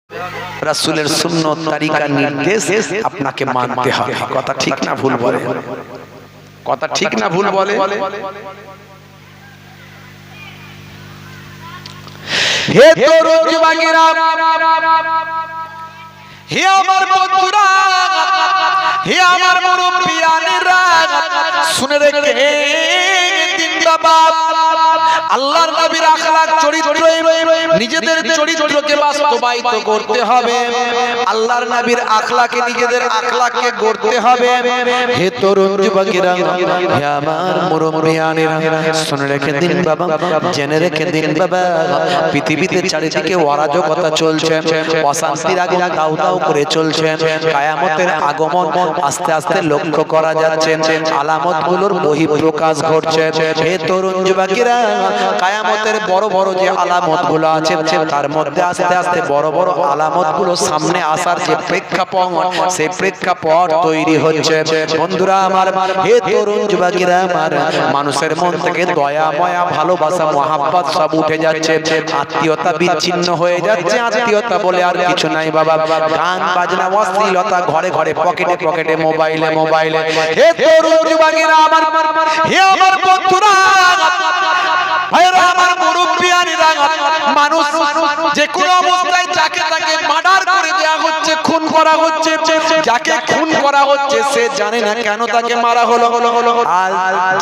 রাসূলের সুন্নত তরিকা নির্দেশ আপনাকে মানতে হবে। কথা ঠিক না ভুল বলে? কথা ঠিক না ভুল বলে? হে তরুণ যুবকেরা, হে আমার বন্ধুরা, হে আমার মুরব্বিয়ানেরা, শুনে রেখে দিন বাবা, আল্লাহর নবীর আখলাক চরিত্র, নিজেদের চরিত্রকে বাস্তবায়িত করতে হবে। আল্লাহর নবীর আখলাকে, নিজেদের আখলাককে গড়তে হবে। হে তরুণ যুবকেরা, হে আমার মুরব্বিয়ানেরা, শুনে রেখে দিন বাবা, জেনে রেখে দিন বাবা, পৃথিবীতে চারিদিকে অরাজকতা চলছে, অশান্তির আগুন দাউ দাউ করে চলছে, কিয়ামতের আগমন আস্তে আস্তে লক্ষ্য করা যাচ্ছে, আলামতগুলোর বহিঃপ্রকাশ ঘটছে। হে তরুণ যুবকেরা, কিয়ামতের বড় বড় যে আলামতগুলো আছে, তার মধ্যে আস্তে আস্তে বড় বড় আলামতগুলো সামনে আসার যে প্রেক্ষাপট, সেই প্রেক্ষাপট তৈরি হচ্ছে। বন্ধুরা আমার, হে তরুণ যুবকেরা আমার, মানুষের মন থেকে দয়া মায়া ভালোবাসা মহাব্বত সব উঠে যাচ্ছে, আত্মীয়তা বিচ্ছিন্ন হয়ে যাচ্ছে। আত্মীয়তা বলে আর কিছু নাই বাবা, গান বাজনা অশ্লীলতা ঘরে ঘরে, পকেটে পকেটে, মোবাইলে মোবাইলে। হে তরুণ যুবকেরা আমার, হে আমার বন্ধুরা, ভাইরা আমার মুরব্বিয়ানেরা, মানুষ যে কোনো অবস্থায় যাকে তাকে মার্ডার করে দেয়া হচ্ছে, খুন করা হচ্ছে। যাকে খুন করা হচ্ছে সে জানে না কেন তাকে মারা হলো, আর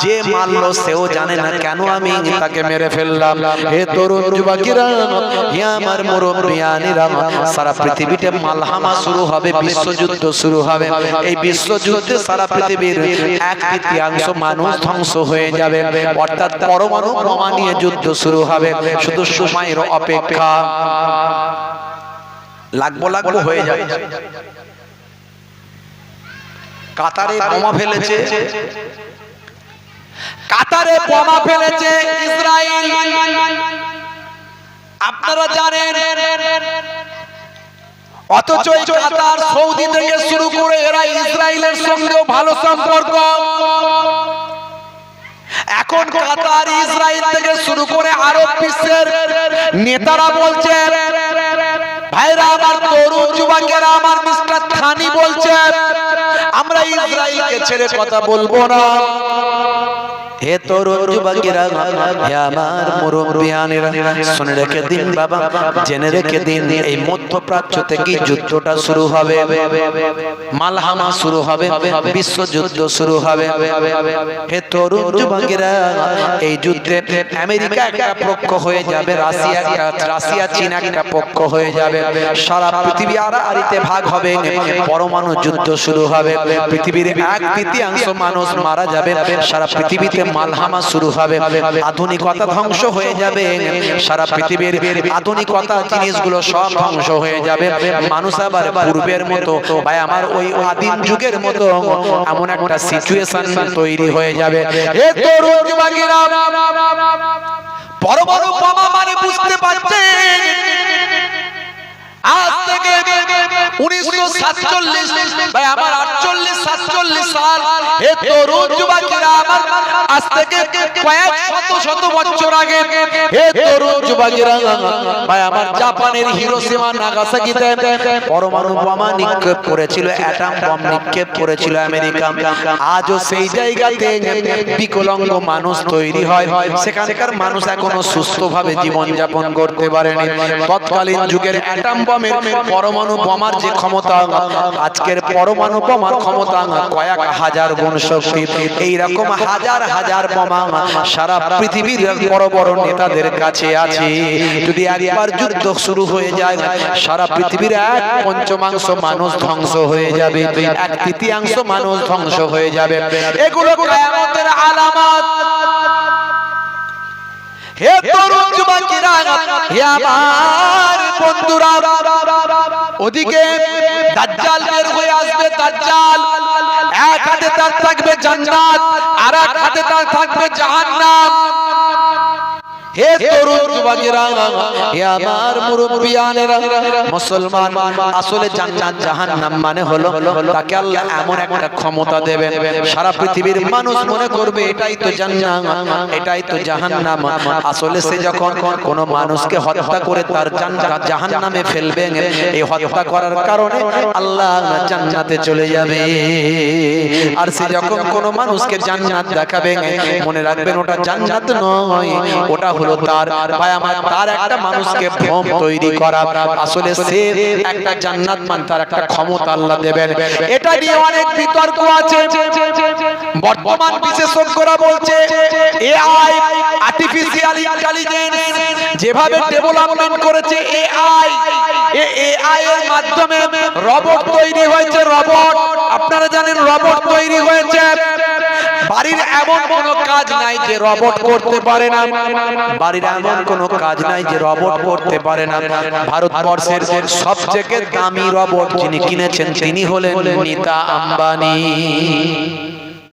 যে মারলো সেও জানে না কেন আমি তাকে মেরে ফেললাম। হে তরুণ যুবকেরা, হে আমার মুরব্বিয়ানেরা, সারা পৃথিবীতে মালহামা শুরু হবে, বিশ্বযুদ্ধ শুরু হবে। এই বিশ্বযুদ্ধে সারা পৃথিবীর 1/3 মানুষ ধ্বংস হয়ে যাবে, অর্থাৎ পরমাণু বোমা নিয়ে যুদ্ধ শুরু হবে। শুধু সময়ের অপেক্ষা, লাগবো হয়ে যাবে। কাতারে বোমা ফেলেছে, কাতারে বোমা ফেলেছে ইসরায়েল, আপনারা জানেন। অথচ কাতার, সৌদি থেকে শুরু করে এরা ইসরায়েলের সঙ্গেও ভালো সম্পর্ক। এখন কাতার, ইসরায়েল থেকে শুরু করে আরব বিশ্বের নেতারা বলছে, ভাইরা আমার, তরুণ যুবকেরা আমার, মিস্টার থানি বলছে, আমরা ইসরায়েলকে ছেড়ে কথা বলবো না। হে তরুণ যুবকেরা, হে আমার মুরব্বিয়ানেরা, শুনে রেখে দিন বাবা, জেনে রেখে দিন, এই মধ্যপ্রাচ্য থেকে যুদ্ধটা শুরু হবে, মালহামা শুরু হবে, বিশ্বযুদ্ধ শুরু হবে। হে তরুণ যুবকেরা, এই যুদ্ধে আমেরিকা একটা পক্ষ হয়ে যাবে, রাশিয়া চীন একটা পক্ষ হয়ে যাবে, সারা পৃথিবী আড়াআড়িতে ভাগ হবে, পরমাণু যুদ্ধ শুরু হবে, পৃথিবীর 1/3 মানুষ মারা যাবে, সারা পৃথিবীতে মালহামা শুরু হবে, আধুনিকতা ধ্বংস হয়ে যাবে, সারা পৃথিবীর আধুনিকতা জিনিসগুলো সব ধ্বংস হয়ে যাবে। মানুষ আবার পূর্বের মতো, ভাই আমার, ওই আদিম যুগের মতো এমন একটা সিচুয়েশন তৈরি হয়ে যাবে। হে তরুণ যুবকেরা, পরমাণু বোমা মানে বুঝতে পারছেন, আজ থেকে 1947, ভাই আমার, 48-47 সাল, হে তরুণ যুবকেরা আমার, আজ থেকে কয়েক শত বছর আগে, হে তরুণ যুবকেরা ভাই আমার, জাপানের হিরোশিমা নাগাসাকিতে পরমাণু বোমা নিক্ষেপ করেছিল, অ্যাটম বম নিক্ষেপ করেছিল আমেরিকা। আজও সেই জায়গাতে বিকলাঙ্গ মানুষ তৈরি হয়, সেখানকার মানুষ এখনো সুস্থভাবে জীবনযাপন করতে পারেনি। তৎকালীন যুগের অ্যাটম বমের, পরমাণু বোমার যে ক্ষমতা, আজকের পরমাণু বোমার ক্ষমতা কয়েক হাজার গুণ শক্তি। এইরকম হাজার হাজার বোমা সারা পৃথিবীর বড় বড় নেতাদের কাছে আছে। যদি একবার যুদ্ধ শুরু হয়ে যায়, সারা পৃথিবীর 1/5 মানুষ ধ্বংস হয়ে যাবে, 1/3 মানুষ ধ্বংস হয়ে যাবে। এগুলো কিয়ামতের আলামত। হে তরুণ যুবকেরা, হে আমার বন্ধুরা, ওদিকে দাজ্জাল বের হয়ে আসবে। দাজ্জাল এক হাতে তার থাকবে জান্নাত, আর এক হাতে তার থাকবে জাহান্নাম। হে তরুণ যুবকেরা, হে আমার মুরব্বিয়ানেরা, মুসলমান, আসলে জান্নাত জাহান্নাম মানে হলো তাকে আল্লাহ এমন একটা ক্ষমতা দেবেন, সারা পৃথিবীর মানুষ মনে করবে এটাই তো জান্নাত, এটাই তো জাহান্নাম। আসলে সে যখন কোন মানুষকে হত্যা করে তার জাহান্নামে ফেলবে, এই হত্যা করার কারণে আল্লাহ জান্নাতে চলে যাবে। আর সে যখন কোন মানুষকে জান্নাত দেখাবে, মনে রাখবেন ওটা জান্নাত নয়, ওটা হলো তার তার একটা মানুষকে ভ্রম তৈরি করা। আসলে সে একটা জান্নাত মান, তার একটা ক্ষমতা আল্লাহ দেবেন। এটা নিয়ে অনেক বিতর্ক আছে। বর্তমান বিশেষজ্ঞরা বলছে এআই, আর্টিফিশিয়াল ইন্টেলিজেন্স যেভাবে ডেভেলপমেন্ট করেছে এআই, এআই এর মাধ্যমে রোবট তৈরি হয়েছে। রোবট, আপনারা জানেন রোবট তৈরি হয়েছে। বাড়ির এমন কোনো কাজ নাই যে রোবট করতে পারে না, বাড়ির এমন কোনো কাজ নাই যে রোবট করতে পারে না। ভারতবর্ষের সবচেয়ে দামি রোবট যিনি কিনেছেন তিনি হলেন নীতা আম্বানি।